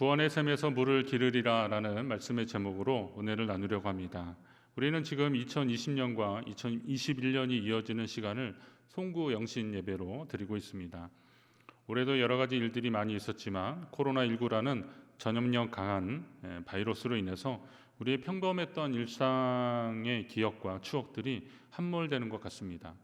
구원의 샘에서 물을 기르리라 라는 말씀의 제목으로 은혜를 나누려고 합니다. 우리는 지금 2020년과 2021년이 이어지는 시간을 송구 영신 예배로 드리고 있습니다. 올해도 여러 가지 일들이 많이 있었지만 코로나19라는 전염력 강한 바이러스로 인해서 우리의 평범했던 일상의 기억과 추억들이 함몰되는 것 같습니다.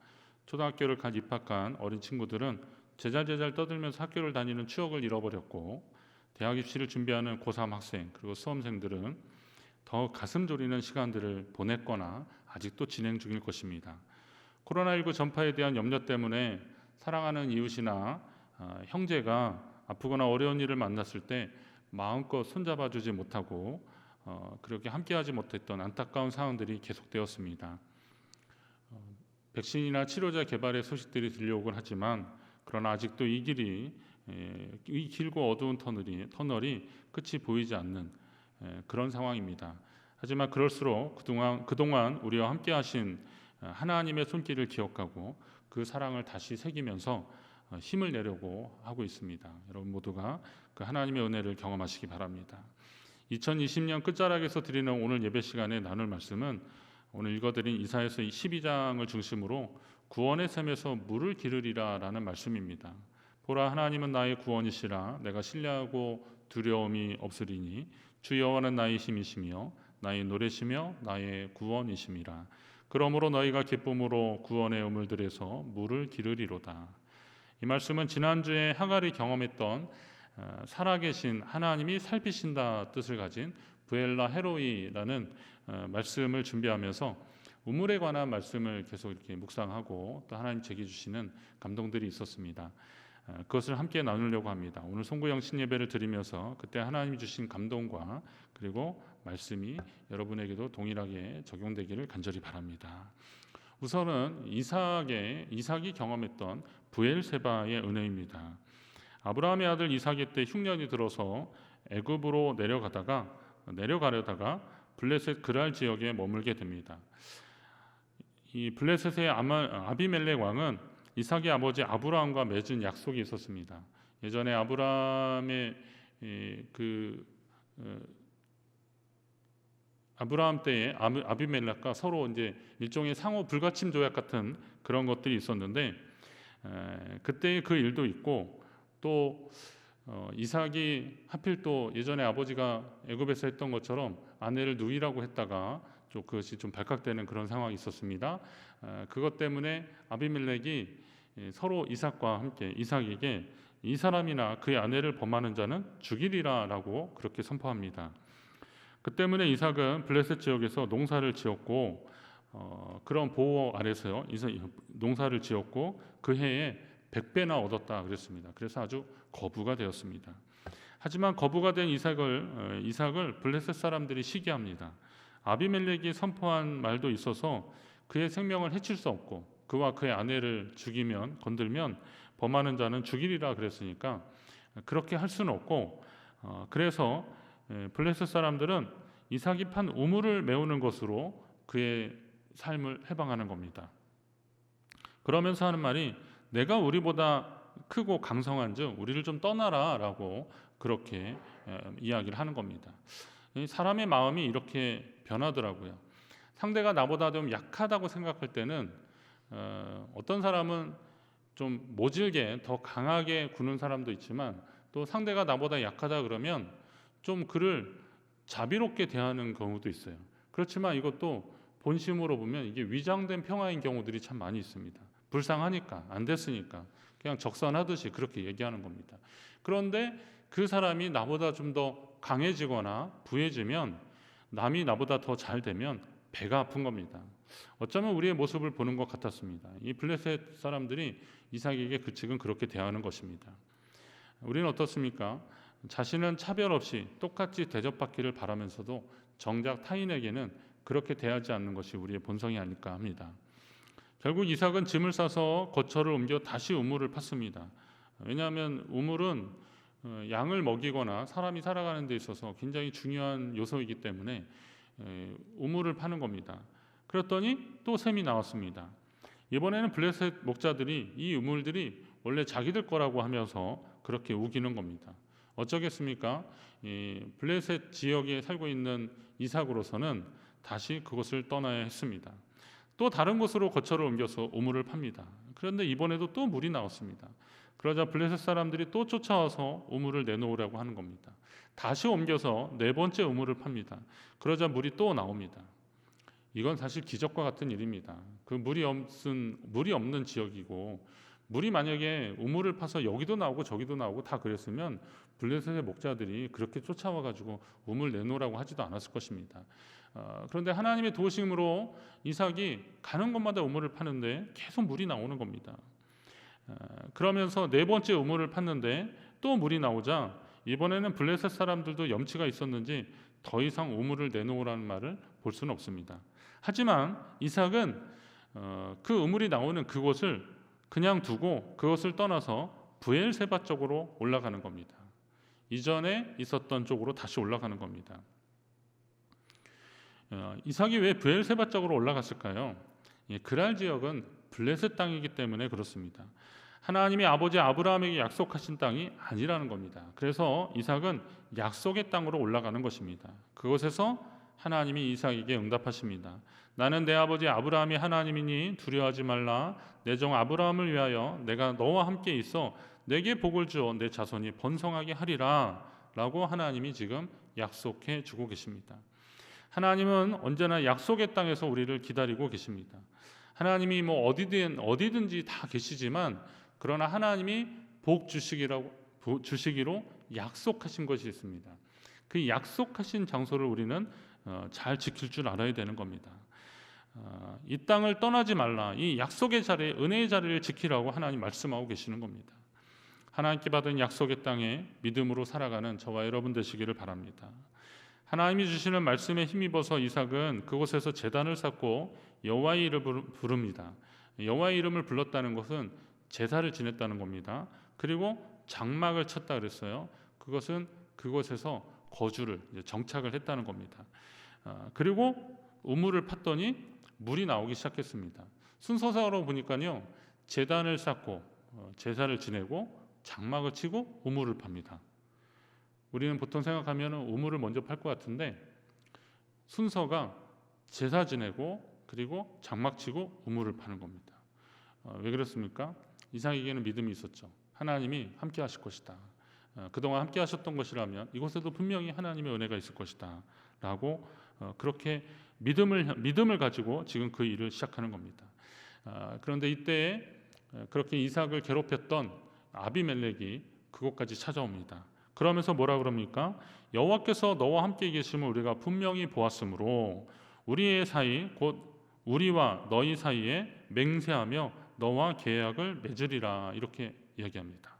초등학교를 갓 입학한 어린 친구들은 제잘제잘 떠들면서 학교를 다니는 추억을 잃어버렸고, 대학 입시를 준비하는 고3 학생 그리고 수험생들은 더 가슴 졸이는 시간들을 보냈거나 아직도 진행 중일 것입니다. 코로나19 전파에 대한 염려 때문에 사랑하는 이웃이나 형제가 아프거나 어려운 일을 만났을 때 마음껏 손잡아주지 못하고 그렇게 함께하지 못했던 안타까운 상황들이 계속되었습니다. 백신이나 치료제 개발의 소식들이 들려오곤 하지만 그러나 아직도 이 길고 어두운 터널이 끝이 보이지 않는 그런 상황입니다. 하지만 그럴수록 그동안 우리와 함께 하신 하나님의 손길을 기억하고 그 사랑을 다시 새기면서 힘을 내려고 하고 있습니다. 여러분 모두가 그 하나님의 은혜를 경험하시기 바랍니다. 2020년 끝자락에서 드리는 오늘 예배 시간에 나눌 말씀은 오늘 읽어드린 이사야서 12장을 중심으로 구원의 샘에서 물을 기르리라 라는 말씀입니다. 보라, 하나님은 나의 구원이시라. 내가 신뢰하고 두려움이 없으리니 주 여호와는 나의 힘이시며 나의 노래시며 나의 구원이심이라. 그러므로 너희가 기쁨으로 구원의 우물들에서 물을 기르리로다. 이 말씀은 지난주에 하갈이 경험했던 살아계신 하나님이 살피신다 뜻을 가진 부엘라 헤로이라는 말씀을 준비하면서 우물에 관한 말씀을 계속 이렇게 묵상하고 또 하나님 제게 주시는 감동들이 있었습니다. 그것을 함께 나누려고 합니다. 오늘 송구영 신예배를 드리면서 그때 하나님이 주신 감동과 그리고 말씀이 여러분에게도 동일하게 적용되기를 간절히 바랍니다. 우선은 이삭이 경험했던 부엘세바의 은혜입니다. 아브라함의 아들 이삭이 때 흉년이 들어서 애굽으로 내려가려다가 블레셋 그랄 지역에 머물게 됩니다. 이 블레셋의 아비멜렉 왕은 이삭의 아버지 아브라함과 맺은 약속이 있었습니다. 예전에 아브라함의 아브라함 때에 아비멜렉과 서로 이제 일종의 상호 불가침 조약 같은 그런 것들이 있었는데 그때의 그 일도 있고 또 이삭이 하필 또 예전에 아버지가 애굽에서 했던 것처럼 아내를 누이라고 했다가 그것이 좀 발각되는 그런 상황이 있었습니다. 그것 때문에 아비멜렉이 서로 이삭과 함께 이삭에게 이 사람이나 그의 아내를 범하는 자는 죽이리라라고 그렇게 선포합니다. 그 때문에 이삭은 블레셋 지역에서 농사를 지었고 그런 보호 아래서 농사를 지었고 그 해에 100배나 얻었다 그랬습니다. 그래서 아주 거부가 되었습니다. 하지만 거부가 된 이삭을 블레셋 사람들이 시기합니다. 아비멜렉이 선포한 말도 있어서 그의 생명을 해칠 수 없고 그와 그의 아내를 건들면 범하는 자는 죽이리라 그랬으니까 그렇게 할 수는 없고 그래서 블레셋 사람들은 이삭이 판 우물을 메우는 것으로 그의 삶을 해방하는 겁니다. 그러면서 하는 말이 내가 우리보다 크고 강성한즉 우리를 좀 떠나라 라고 그렇게 이야기를 하는 겁니다. 사람의 마음이 이렇게 변하더라고요. 상대가 나보다 좀 약하다고 생각할 때는 어떤 사람은 좀 모질게 더 강하게 구는 사람도 있지만 또 상대가 나보다 약하다 그러면 좀 그를 자비롭게 대하는 경우도 있어요. 그렇지만 이것도 본심으로 보면 이게 위장된 평화인 경우들이 참 많이 있습니다. 불쌍하니까 안 됐으니까 그냥 적선하듯이 그렇게 얘기하는 겁니다. 그런데 그 사람이 나보다 좀 더 강해지거나 부해지면 남이 나보다 더 잘 되면 배가 아픈 겁니다. 어쩌면 우리의 모습을 보는 것 같았습니다. 이 블레셋 사람들이 이삭에게 지금 그렇게 대하는 것입니다. 우리는 어떻습니까? 자신은 차별 없이 똑같이 대접받기를 바라면서도 정작 타인에게는 그렇게 대하지 않는 것이 우리의 본성이 아닐까 합니다. 결국 이삭은 짐을 싸서 거처를 옮겨 다시 우물을 팠습니다. 왜냐하면 우물은 양을 먹이거나 사람이 살아가는 데 있어서 굉장히 중요한 요소이기 때문에 우물을 파는 겁니다. 그랬더니 또 샘이 나왔습니다. 이번에는 블레셋 목자들이 이 우물들이 원래 자기들 거라고 하면서 그렇게 우기는 겁니다. 어쩌겠습니까? 이 블레셋 지역에 살고 있는 이삭으로서는 다시 그곳을 떠나야 했습니다. 또 다른 곳으로 거처를 옮겨서 우물을 팝니다. 그런데 이번에도 또 물이 나왔습니다. 그러자 블레셋 사람들이 또 쫓아와서 우물을 내놓으라고 하는 겁니다. 다시 옮겨서 네 번째 우물을 팝니다. 그러자 물이 또 나옵니다. 이건 사실 기적과 같은 일입니다. 그 물이 없는 지역이고, 물이 만약에 우물을 파서 여기도 나오고 저기도 나오고 다 그랬으면 블레셋의 목자들이 그렇게 쫓아와 가지고 우물 내놓으라고 하지도 않았을 것입니다. 그런데 하나님의 도우심으로 이삭이 가는 곳마다 우물을 파는데 계속 물이 나오는 겁니다. 그러면서 네 번째 우물을 팠는데 또 물이 나오자 이번에는 블레셋 사람들도 염치가 있었는지 더 이상 우물을 내놓으라는 말을 볼 수는 없습니다. 하지만 이삭은 그 우물이 나오는 그곳을 그냥 두고 그것을 떠나서 브엘세바 쪽으로 올라가는 겁니다. 이전에 있었던 쪽으로 다시 올라가는 겁니다. 이삭이 왜 브엘세바 쪽으로 올라갔을까요? 그랄 지역은 블레셋 땅이기 때문에 그렇습니다. 하나님이 아버지 아브라함에게 약속하신 땅이 아니라는 겁니다. 그래서 이삭은 약속의 땅으로 올라가는 것입니다. 그곳에서 하나님이 이삭에게 응답하십니다. 나는 내 아버지 아브라함이 하나님이니 두려워하지 말라. 내 종 아브라함을 위하여 내가 너와 함께 있어 내게 복을 주어 내 자손이 번성하게 하리라 라고 하나님이 지금 약속해 주고 계십니다. 하나님은 언제나 약속의 땅에서 우리를 기다리고 계십니다. 하나님이 뭐 어디든지 다 계시지만 그러나 하나님이 복 주시기로 약속하신 것이 있습니다. 그 약속하신 장소를 우리는 잘 지킬 줄 알아야 되는 겁니다. 이 땅을 떠나지 말라. 이 약속의 자리, 은혜의 자리를 지키라고 하나님 말씀하고 계시는 겁니다. 하나님께 받은 약속의 땅에 믿음으로 살아가는 저와 여러분 되시기를 바랍니다. 하나님이 주시는 말씀에 힘입어서 이삭은 그곳에서 제단을 쌓고 여호와의 이름을 부릅니다. 여호와의 이름을 불렀다는 것은 제사를 지냈다는 겁니다. 그리고 장막을 쳤다 그랬어요. 그것은 그곳에서 거주를 정착을 했다는 겁니다. 그리고 우물을 팠더니 물이 나오기 시작했습니다. 순서상으로 보니까요, 제단을 쌓고 제사를 지내고 장막을 치고 우물을 팝니다. 우리는 보통 생각하면 우물을 먼저 팔 것 같은데 순서가 제사 지내고 그리고 장막 치고 우물을 파는 겁니다. 왜 그렇습니까? 이삭에게는 믿음이 있었죠. 하나님이 함께 하실 것이다. 그동안 함께 하셨던 것이라면 이곳에도 분명히 하나님의 은혜가 있을 것이다 라고 그렇게 믿음을 가지고 지금 그 일을 시작하는 겁니다. 그런데 이때 그렇게 이삭을 괴롭혔던 아비멜렉이 그곳까지 찾아옵니다. 그러면서 뭐라 그럽니까? 여호와께서 너와 함께 계심을 우리가 분명히 보았으므로 우리의 사이 곧 우리와 너희 사이에 맹세하며 너와 계약을 맺으리라 이렇게 이야기합니다.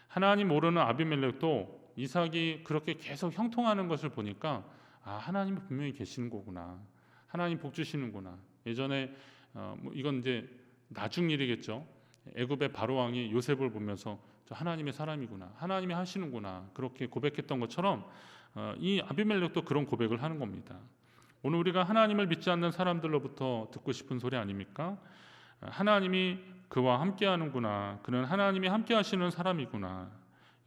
하나님 모르는 아비멜렉도 이삭이 그렇게 계속 형통하는 것을 보니까 하나님이 분명히 계시는 거구나. 하나님 복 주시는구나. 예전에 이건 이제 나중 일이겠죠. 애굽의 바로 왕이 요셉을 보면서 저 하나님의 사람이구나. 하나님이 하시는구나. 그렇게 고백했던 것처럼 이 아비멜렉도 그런 고백을 하는 겁니다. 오늘 우리가 하나님을 믿지 않는 사람들로부터 듣고 싶은 소리 아닙니까? 하나님이 그와 함께 하는구나. 그는 하나님이 함께 하시는 사람이구나.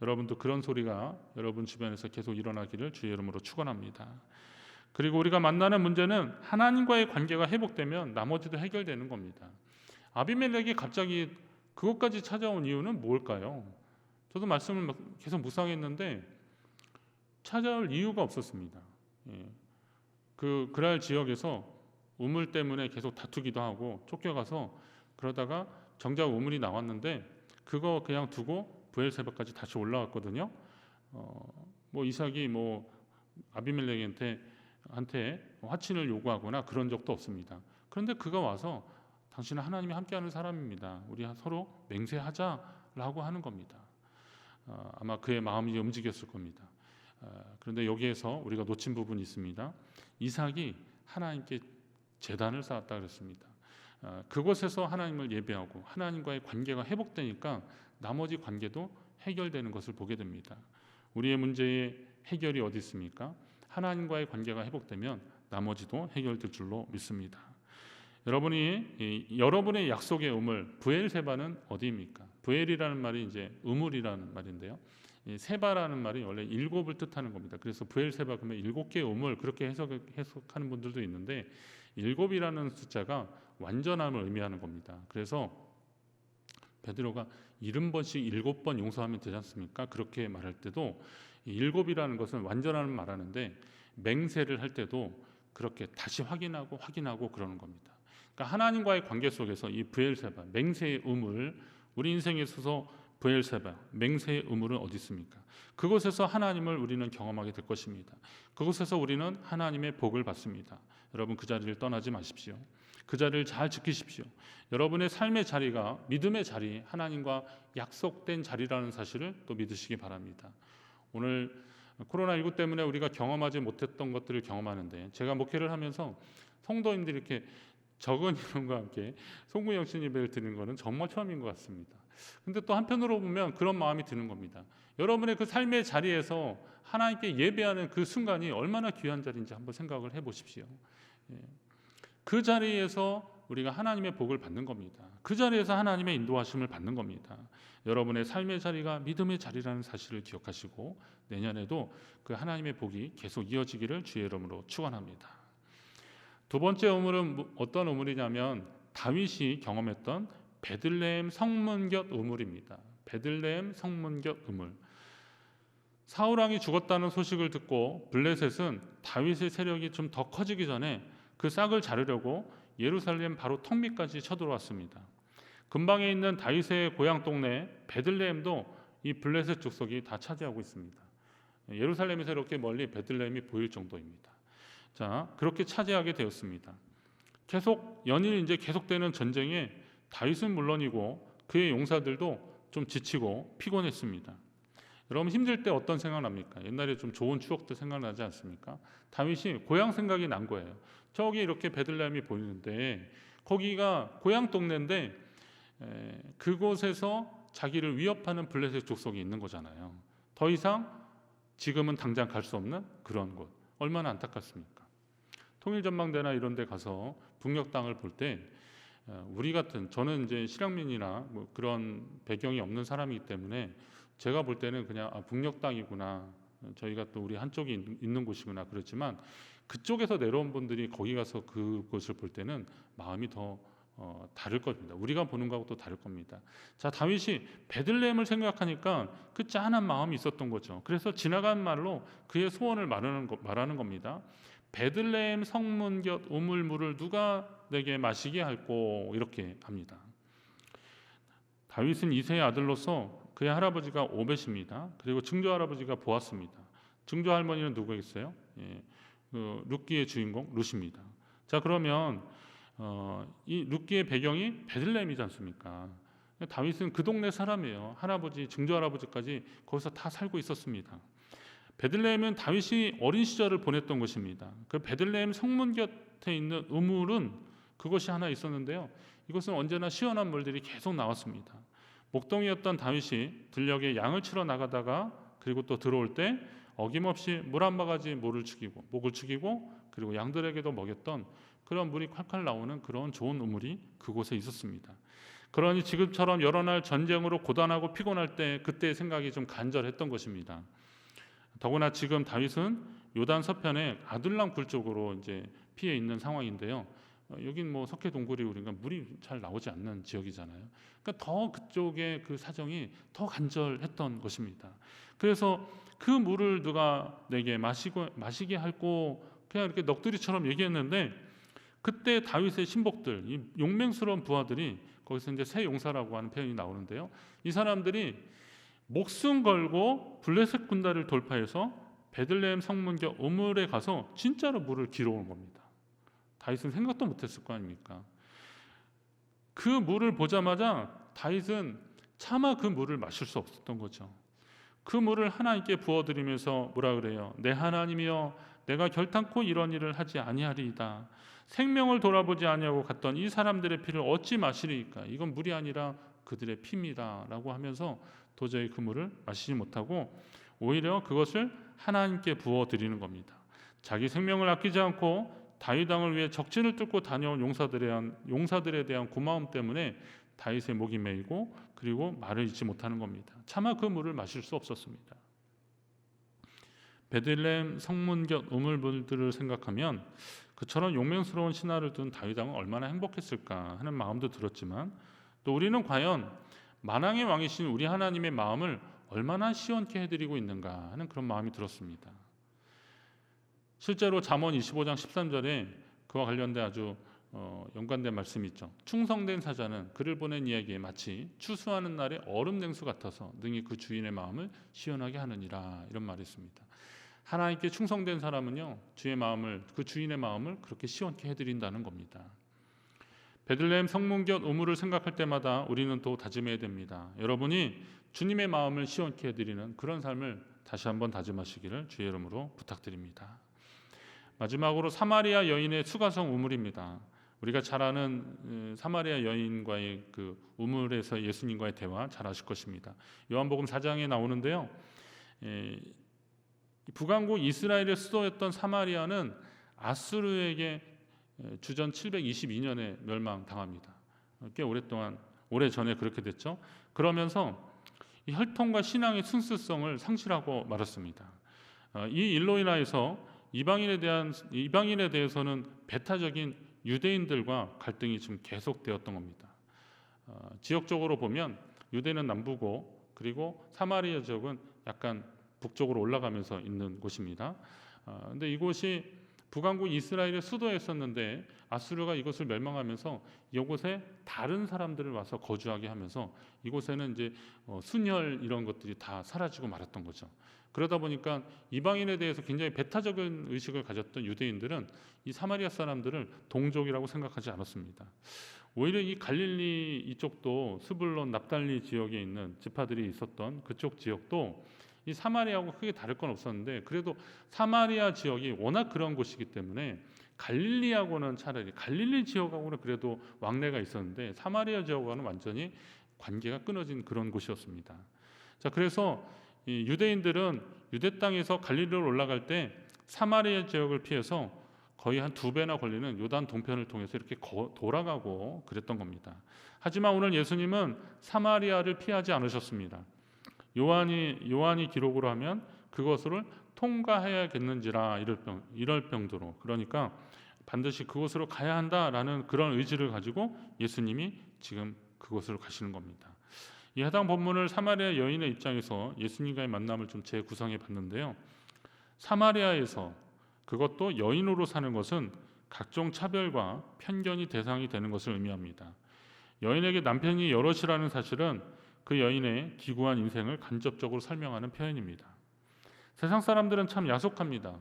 여러분도 그런 소리가 여러분 주변에서 계속 일어나기를 주의 이름으로 축원합니다. 그리고 우리가 만나는 문제는 하나님과의 관계가 회복되면 나머지도 해결되는 겁니다. 아비멜렉이 갑자기 그것까지 찾아온 이유는 뭘까요? 저도 말씀을 계속 묵상했는데 찾아올 이유가 없었습니다. 그 그랄 지역에서 우물 때문에 계속 다투기도 하고 쫓겨가서 그러다가 정작 우물이 나왔는데 그거 그냥 두고 브엘세바까지 다시 올라왔거든요. 뭐 이삭이 뭐 아비멜렉한테 화친을 요구하거나 그런 적도 없습니다. 그런데 그가 와서 당신은 하나님이 함께하는 사람입니다. 우리 서로 맹세하자라고 하는 겁니다. 아마 그의 마음이 움직였을 겁니다. 그런데 여기에서 우리가 놓친 부분이 있습니다. 이삭이 하나님께 제단을 쌓았다 그랬습니다. 그곳에서 하나님을 예배하고 하나님과의 관계가 회복되니까 나머지 관계도 해결되는 것을 보게 됩니다. 우리의 문제의 해결이 어디 있습니까? 하나님과의 관계가 회복되면 나머지도 해결될 줄로 믿습니다. 여러분의 약속의 우물 브엘세바는 어디입니까? 브엘이라는 말이 이제 우물이라는 말인데요. 이 세바라는 말이 원래 일곱을 뜻하는 겁니다. 그래서 브엘세바 그러면 7개의 우물 그렇게 해석하는 분들도 있는데 일곱이라는 숫자가 완전함을 의미하는 겁니다. 그래서 베드로가 70번씩 7번 용서하면 되지 않습니까? 그렇게 말할 때도 일곱이라는 것은 완전함을 말하는데 맹세를 할 때도 그렇게 다시 확인하고 그러는 겁니다. 그러니까 하나님과의 관계 속에서 이 브엘세바, 맹세의 우물, 우리 인생에 있어서 브엘세바, 맹세의 우물은 어디 있습니까? 그곳에서 하나님을 우리는 경험하게 될 것입니다. 그곳에서 우리는 하나님의 복을 받습니다. 여러분 그 자리를 떠나지 마십시오. 그 자리를 잘 지키십시오. 여러분의 삶의 자리가 믿음의 자리, 하나님과 약속된 자리라는 사실을 또 믿으시기 바랍니다. 오늘 코로나19 때문에 우리가 경험하지 못했던 것들을 경험하는데 제가 목회를 하면서 성도님들이 이렇게 적은 이름과 함께 송구영신 예배를 드리는 것은 정말 처음인 것 같습니다. 근데 또 한편으로 보면 그런 마음이 드는 겁니다. 여러분의 그 삶의 자리에서 하나님께 예배하는 그 순간이 얼마나 귀한 자리인지 한번 생각을 해보십시오. 그 자리에서 우리가 하나님의 복을 받는 겁니다. 그 자리에서 하나님의 인도하심을 받는 겁니다. 여러분의 삶의 자리가 믿음의 자리라는 사실을 기억하시고 내년에도 그 하나님의 복이 계속 이어지기를 주의 이름으로 축원합니다. 두 번째 우물은 어떤 우물이냐면 다윗이 경험했던 베들레헴 성문곁 우물입니다. 베들레헴 성문곁 우물. 사울 왕이 죽었다는 소식을 듣고 블레셋은 다윗의 세력이 좀 더 커지기 전에 그 싹을 자르려고 예루살렘 바로 턱 밑까지 쳐들어왔습니다. 근방에 있는 다윗의 고향 동네 베들레헴도 이 블레셋 족속이 다 차지하고 있습니다. 예루살렘에서 이렇게 멀리 베들레헴이 보일 정도입니다. 자, 그렇게 차지하게 되었습니다. 연일 이제 계속되는 전쟁에 다윗은 물론이고 그의 용사들도 좀 지치고 피곤했습니다. 여러분 힘들 때 어떤 생각 납니까? 옛날에 좀 좋은 추억들 생각나지 않습니까? 다윗이 고향 생각이 난 거예요. 저기 이렇게 베들레헴이 보이는데 거기가 고향 동네인데 그곳에서 자기를 위협하는 블레셋 족속이 있는 거잖아요. 더 이상 지금은 당장 갈 수 없는 그런 곳. 얼마나 안타깝습니까? 통일전망대나 이런 데 가서 북녘 땅을 볼 때 우리 같은 저는 이제 실향민이나 뭐 그런 배경이 없는 사람이기 때문에 제가 볼 때는 그냥 북녘 땅이구나. 저희가 또 우리 한쪽이 있는 곳이구나 그렇지만 그쪽에서 내려온 분들이 거기 가서 그곳을 볼 때는 마음이 더 다를 겁니다. 우리가 보는 거하고 또 다를 겁니다. 자, 다윗이 베들레헴을 생각하니까 그 짠한 마음이 있었던 거죠. 그래서 지나간 말로 그의 소원을 말하는 겁니다. 베들레헴 성문곁 우물물을 누가 내게 마시게 할꼬 이렇게 합니다. 다윗은 이세의 아들로서 그의 할아버지가 오벳입니다. 그리고 증조 할아버지가 보았습니다. 증조 할머니는 누구겠어요? 룻기의 주인공 룻입니다. 자, 그러면 이 룻기의 배경이 베들레헴이지 않습니까? 다윗은 그 동네 사람이에요. 할아버지, 증조 할아버지까지 거기서 다 살고 있었습니다. 베들레헴은 다윗이 어린 시절을 보냈던 곳입니다. 그 베들레헴 성문 곁에 있는 우물은 그것이 하나 있었는데요. 이것은 언제나 시원한 물들이 계속 나왔습니다. 목동이었던 다윗이 들녘에 양을 치러 나가다가 그리고 또 들어올 때 어김없이 물 한 바가지 목을 축이고 그리고 양들에게도 먹였던 그런 물이 콸콸 나오는 그런 좋은 우물이 그곳에 있었습니다. 그러니 지금처럼 여러 날 전쟁으로 고단하고 피곤할 때 그때의 생각이 좀 간절했던 것입니다. 더구나 지금 다윗은 요단 서편에 아둘람 굴 쪽으로 이제 피해 있는 상황인데요. 여긴 뭐 석회 동굴이 우리가 물이 잘 나오지 않는 지역이잖아요. 그러니까 더 그쪽의 그 사정이 더 간절했던 것입니다. 그래서 그 물을 누가 내게 마시게 할꼬 그냥 이렇게 넋두리처럼 얘기했는데 그때 다윗의 신복들, 이 용맹스러운 부하들이 거기서 이제 새 용사라고 하는 표현이 나오는데요. 이 사람들이 목숨 걸고 블레셋 군단을 돌파해서 베들레헴 성문곁 우물에 가서 진짜로 물을 길어온 겁니다. 다윗은 생각도 못했을 거 아닙니까? 그 물을 보자마자 다윗은 차마 그 물을 마실 수 없었던 거죠. 그 물을 하나님께 부어드리면서 뭐라 그래요? 내 하나님이여, 내가 결탄코 이런 일을 하지 아니하리이다. 생명을 돌아보지 아니하고 갔던 이 사람들의 피를 어찌 마시리이까? 이건 물이 아니라 그들의 피입니다 라고 하면서 도저히 그 물을 마시지 못하고 오히려 그것을 하나님께 부어드리는 겁니다. 자기 생명을 아끼지 않고 다윗 왕을 위해 적진을 뚫고 다녀온 용사들에 대한 고마움 때문에 다윗의 목이 메이고 그리고 말을 잇지 못하는 겁니다. 차마 그 물을 마실 수 없었습니다. 베들레헴 성문 곁 우물물들을 생각하면 그처럼 용맹스러운 신하를 둔 다윗 왕은 얼마나 행복했을까 하는 마음도 들었지만, 또 우리는 과연 만왕의 왕이신 우리 하나님의 마음을 얼마나 시원케 해드리고 있는가 하는 그런 마음이 들었습니다. 실제로 잠언 25장 13절에 그와 관련된 아주 연관된 말씀이 있죠. 충성된 사자는 그를 보낸 이에게 마치 추수하는 날의 얼음 냉수 같아서 능히 그 주인의 마음을 시원하게 하느니라, 이런 말이 있습니다. 하나님께 충성된 사람은요, 그 주인의 마음을 그렇게 시원케 해드린다는 겁니다. 베들레헴 성문 곁 우물을 생각할 때마다 우리는 또 다짐해야 됩니다. 여러분이 주님의 마음을 시원케 해드리는 그런 삶을 다시 한번 다짐하시기를 주의 이름으로 부탁드립니다. 마지막으로 사마리아 여인의 수가성 우물입니다. 우리가 잘 아는 사마리아 여인과의 그 우물에서 예수님과의 대화 잘 아실 것입니다. 요한복음 4장에 나오는데요. 북왕국 이스라엘의 수도였던 사마리아는 아수르에게 주전 722년에 멸망당합니다. 꽤 오래전에 그렇게 됐죠. 그러면서 이 혈통과 신앙의 순수성을 상실하고 말았습니다. 이 일로 인하여서 이방인에 대해서는 배타적인 유대인들과 갈등이 좀 계속되었던 겁니다. 지역적으로 보면 유대는 남부고 그리고 사마리아 지역은 약간 북쪽으로 올라가면서 있는 곳입니다. 근데 이곳이 북왕국 이스라엘의 수도였었는데 아수르가 이곳을 멸망하면서 이곳에 다른 사람들을 와서 거주하게 하면서 이곳에는 이제 순혈 이런 것들이 다 사라지고 말았던 거죠. 그러다 보니까 이방인에 대해서 굉장히 배타적인 의식을 가졌던 유대인들은 이 사마리아 사람들을 동족이라고 생각하지 않았습니다. 오히려 이 갈릴리 이쪽도 스불론 납달리 지역에 있는 지파들이 있었던 그쪽 지역도 이 사마리아하고 크게 다를 건 없었는데, 그래도 사마리아 지역이 워낙 그런 곳이기 때문에 갈릴리하고는 차라리 갈릴리 지역하고는 그래도 왕래가 있었는데 사마리아 지역과는 완전히 관계가 끊어진 그런 곳이었습니다. 자, 그래서 이 유대인들은 유대 땅에서 갈릴리로 올라갈 때 사마리아 지역을 피해서 거의 한 2배나 걸리는 요단 동편을 통해서 이렇게 돌아가고 그랬던 겁니다. 하지만 오늘 예수님은 사마리아를 피하지 않으셨습니다. 요한이 기록으로 하면 그것을 통과해야겠는지라 이럴 정도로, 그러니까 반드시 그곳으로 가야 한다라는 그런 의지를 가지고 예수님이 지금 그곳으로 가시는 겁니다. 이 해당 본문을 사마리아 여인의 입장에서 예수님과의 만남을 좀 재구성해 봤는데요. 사마리아에서, 그것도 여인으로 사는 것은 각종 차별과 편견이 대상이 되는 것을 의미합니다. 여인에게 남편이 여럿이라는 사실은 그 여인의 기구한 인생을 간접적으로 설명하는 표현입니다. 세상 사람들은 참 야속합니다.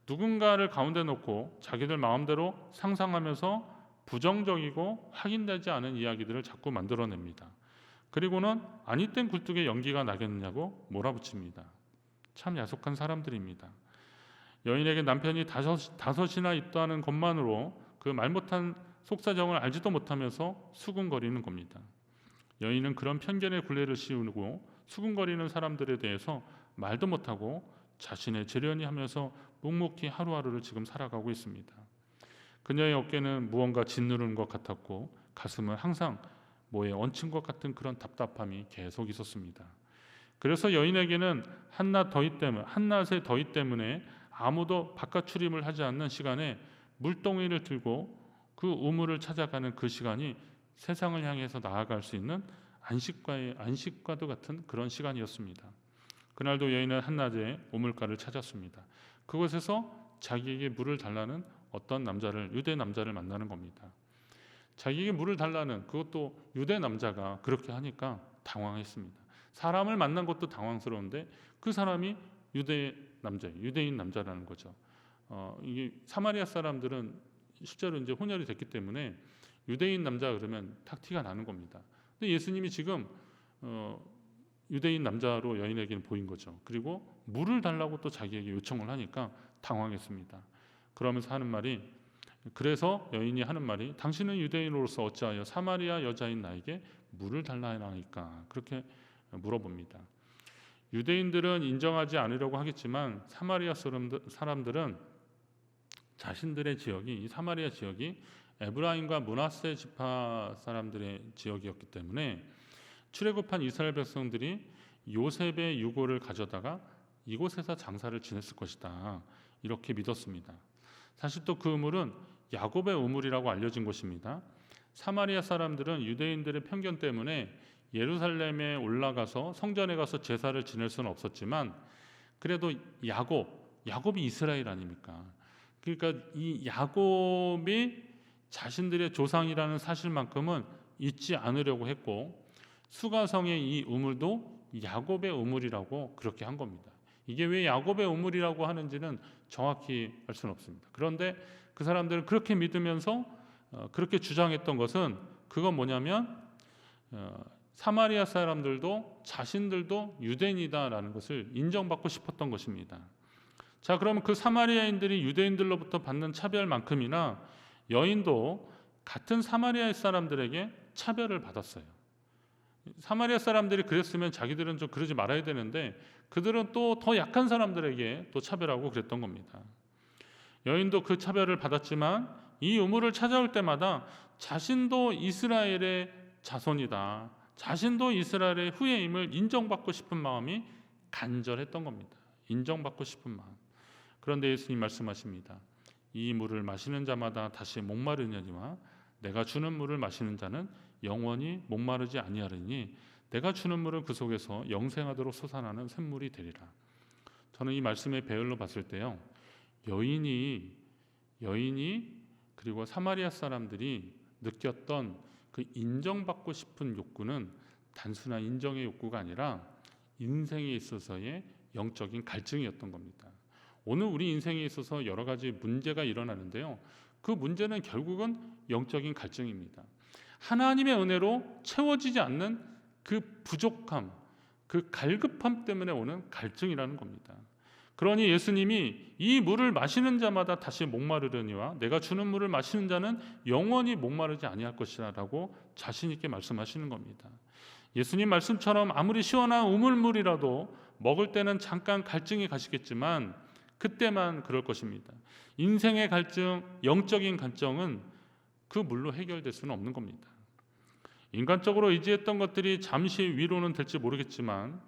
누군가를 가운데 놓고 자기들 마음대로 상상하면서 부정적이고 확인되지 않은 이야기들을 자꾸 만들어냅니다. 그리고는 아니 땐 굴뚝에 연기가 나겠느냐고 몰아붙입니다. 참 야속한 사람들입니다. 여인에게 남편이 다섯이나 있다는 것만으로 그 말 못한 속사정을 알지도 못하면서 수군거리는 겁니다. 여인은 그런 편견의 굴레를 씌우고 수군거리는 사람들에 대해서 말도 못하고 자신의 재련이 하면서 묵묵히 하루하루를 지금 살아가고 있습니다. 그녀의 어깨는 무언가 짓누르는 것 같았고 가슴은 항상 뭐에 얹힌 것 같은 그런 답답함이 계속 있었습니다. 그래서 여인에게는 한낮의 더위 때문에 아무도 바깥 출입을 하지 않는 시간에 물동이를 들고 그 우물을 찾아가는 그 시간이 세상을 향해서 나아갈 수 있는 안식과도 같은 그런 시간이었습니다. 그날도 여인은 한낮에 우물가를 찾았습니다. 그곳에서 자기에게 물을 달라는 어떤 유대 남자를 만나는 겁니다. 자기에게 물을 달라는, 그것도 유대 남자가 그렇게 하니까 당황했습니다. 사람을 만난 것도 당황스러운데 그 사람이 유대인 남자라는 거죠. 이게 사마리아 사람들은 실제로 이제 혼혈이 됐기 때문에 유대인 남자 그러면 탁 티가 나는 겁니다. 근데 예수님이 지금 유대인 남자로 여인에게는 보인 거죠. 그리고 물을 달라고 또 자기에게 요청을 하니까 당황했습니다. 그러면서 그래서 여인이 하는 말이, 당신은 유대인으로서 어찌하여 사마리아 여자인 나에게 물을 달라니까, 그렇게 물어봅니다. 유대인들은 인정하지 않으려고 하겠지만 사마리아 사람들은 자신들의 지역이, 이 사마리아 지역이 에브라임과 므낫세 지파 사람들의 지역이었기 때문에 출애굽한 이스라엘 백성들이 요셉의 유고를 가져다가 이곳에서 장사를 지냈을 것이다, 이렇게 믿었습니다. 사실 또 그 우물은 야곱의 우물이라고 알려진 곳입니다. 사마리아 사람들은 유대인들의 편견 때문에 예루살렘에 올라가서 성전에 가서 제사를 지낼 수는 없었지만 그래도 야곱이 이스라엘 아닙니까? 그러니까 이 야곱이 자신들의 조상이라는 사실만큼은 잊지 않으려고 했고, 수가성의 이 우물도 야곱의 우물이라고 그렇게 한 겁니다. 이게 왜 야곱의 우물이라고 하는지는 정확히 알 수는 없습니다. 그런데 그 사람들은 그렇게 믿으면서 그렇게 주장했던 것은, 그건 뭐냐면 사마리아 사람들도 자신들도 유대인이다라는 것을 인정받고 싶었던 것입니다. 자, 그러면 그 사마리아인들이 유대인들로부터 받는 차별만큼이나 여인도 같은 사마리아 사람들에게 차별을 받았어요. 사마리아 사람들이 그랬으면 자기들은 좀 그러지 말아야 되는데 그들은 또 더 약한 사람들에게 또 차별하고 그랬던 겁니다. 여인도 그 차별을 받았지만 이 우물을 찾아올 때마다 자신도 이스라엘의 자손이다, 자신도 이스라엘의 후예임을 인정받고 싶은 마음이 간절했던 겁니다. 인정받고 싶은 마음. 그런데 예수님 말씀하십니다. 이 물을 마시는 자마다 다시 목마르느니와 내가 주는 물을 마시는 자는 영원히 목마르지 아니하리니 내가 주는 물은 그 속에서 영생하도록 솟아나는 샘물이 되리라. 저는 이 말씀의 배열로 봤을 때요, 여인이 그리고 사마리아 사람들이 느꼈던 그 인정받고 싶은 욕구는 단순한 인정의 욕구가 아니라 인생에 있어서의 영적인 갈증이었던 겁니다. 오늘 우리 인생에 있어서 여러 가지 문제가 일어나는데요, 그 문제는 결국은 영적인 갈증입니다. 하나님의 은혜로 채워지지 않는 그 부족함, 그 갈급함 때문에 오는 갈증이라는 겁니다. 그러니 예수님이 이 물을 마시는 자마다 다시 목마르려니와 내가 주는 물을 마시는 자는 영원히 목마르지 아니할 것이라고 자신 있게 말씀하시는 겁니다. 예수님 말씀처럼 아무리 시원한 우물물이라도 먹을 때는 잠깐 갈증이 가시겠지만 그때만 그럴 것입니다. 인생의 갈증, 영적인 갈증은 그 물로 해결될 수는 없는 겁니다. 인간적으로 의지했던 것들이 잠시 위로는 될지 모르겠지만,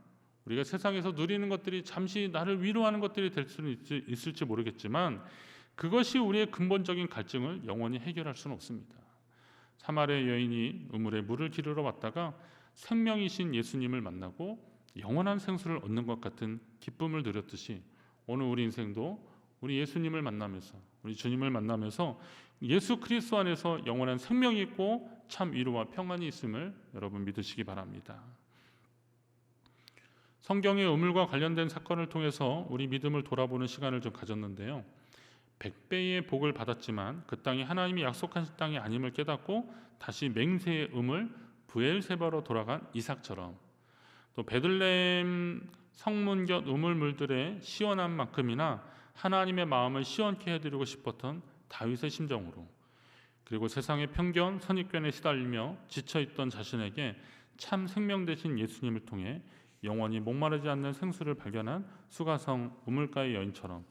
우리가 세상에서 누리는 것들이 잠시 나를 위로하는 것들이 될 수는 있을지 모르겠지만 그것이 우리의 근본적인 갈증을 영원히 해결할 수는 없습니다. 사마리아 여인이 우물에 물을 기르러 왔다가 생명이신 예수님을 만나고 영원한 생수를 얻는 것 같은 기쁨을 누렸듯이 오늘 우리 인생도 우리 예수님을 만나면서, 우리 주님을 만나면서 예수 그리스도 안에서 영원한 생명이 있고 참 위로와 평안이 있음을 여러분 믿으시기 바랍니다. 성경의 우물과 관련된 사건을 통해서 우리 믿음을 돌아보는 시간을 좀 가졌는데요, 100배의 복을 받았지만 그 땅이 하나님이 약속한 땅이 아님을 깨닫고 다시 맹세의 우물 브엘세바로 돌아간 이삭처럼, 또 베들레헴 성문 곁 우물물들의 시원한 만큼이나 하나님의 마음을 시원케 해드리고 싶었던 다윗의 심정으로, 그리고 세상의 편견, 선입견에 시달리며 지쳐있던 자신에게 참 생명 되신 예수님을 통해 영원히 목마르지 않는 생수를 발견한 수가성 우물가의 여인처럼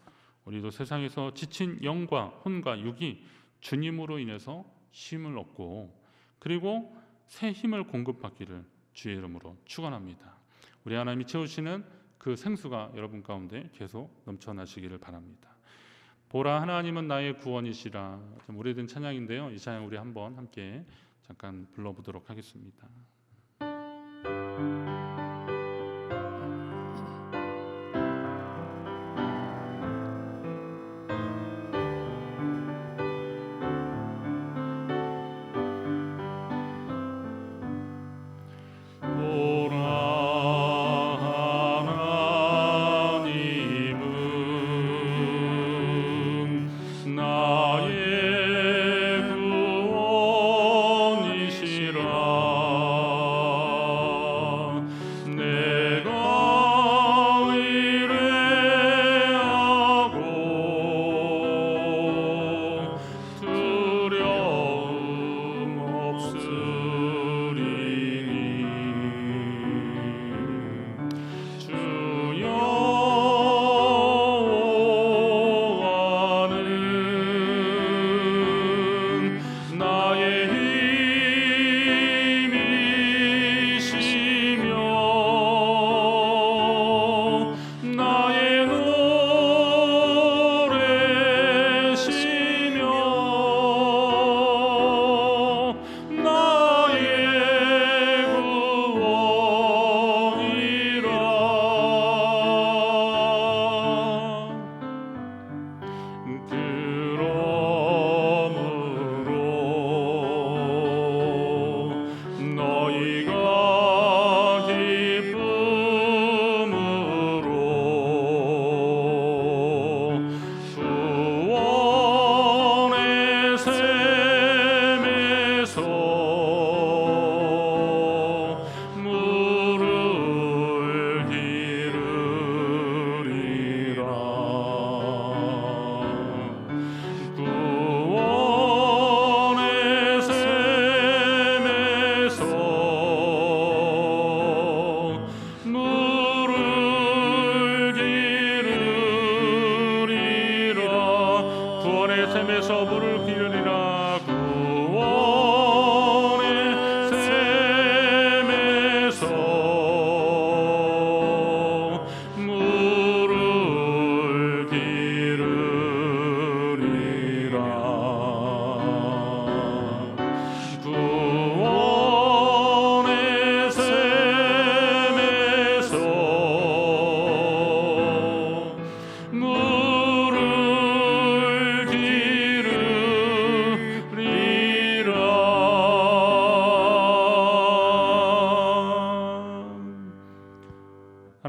우리도 세상에서 지친 영과 혼과 육이 주님으로 인해서 쉼을 얻고 그리고 새 힘을 공급받기를 주의 이름으로 축원합니다. 우리 하나님이 채우시는 그 생수가 여러분 가운데 계속 넘쳐나시기를 바랍니다. 보라, 하나님은 나의 구원이시라. 좀 오래된 찬양인데요, 이 찬양 우리 한번 함께 잠깐 불러보도록 하겠습니다. 나의 구원이시라.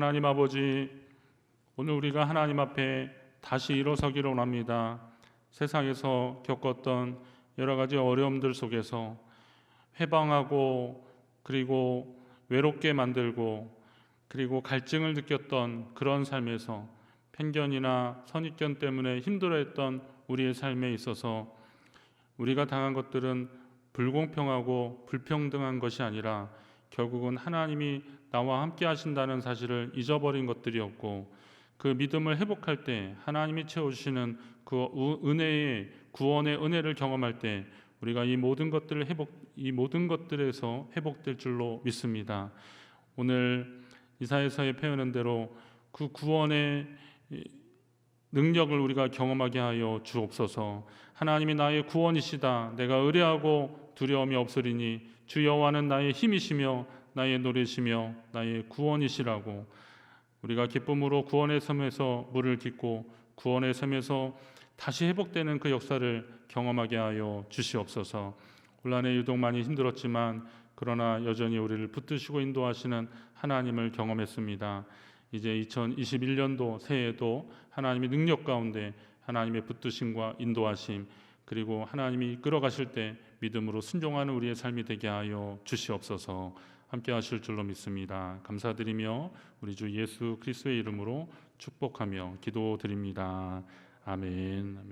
하나님 아버지, 오늘 우리가 하나님 앞에 다시 일어서기를 원합니다. 세상에서 겪었던 여러 가지 어려움들 속에서 회방하고 그리고 외롭게 만들고 그리고 갈증을 느꼈던 그런 삶에서 편견이나 선입견 때문에 힘들어했던 우리의 삶에 있어서 우리가 당한 것들은 불공평하고 불평등한 것이 아니라 결국은 하나님이 나와 함께 하신다는 사실을 잊어버린 것들이었고, 그 믿음을 회복할 때 하나님이 채워주시는 그 은혜의 구원의 은혜를 경험할 때 우리가 이 모든 것들에서 회복될 줄로 믿습니다. 오늘 이사야서의 표현한 대로 그 구원의 능력을 우리가 경험하게 하여 주옵소서. 하나님이 나의 구원이시다, 내가 의뢰하고 두려움이 없으리니 주 여호와는 나의 힘이시며 나의 노래시며 나의 구원이시라고, 우리가 기쁨으로 구원의 섬에서 물을 깃고 구원의 섬에서 다시 회복되는 그 역사를 경험하게 하여 주시옵소서. 올 한해 유독 많이 힘들었지만 그러나 여전히 우리를 붙드시고 인도하시는 하나님을 경험했습니다. 이제 2021년도 새해에도 하나님의 능력 가운데 하나님의 붙드심과 인도하심, 그리고 하나님이 이끌어 가실 때 믿음으로 순종하는 우리의 삶이 되게 하여 주시옵소서. 함께 하실 줄로 믿습니다. 감사드리며 우리 주 예수 그리스도의 이름으로 축복하며 기도드립니다. 아멘.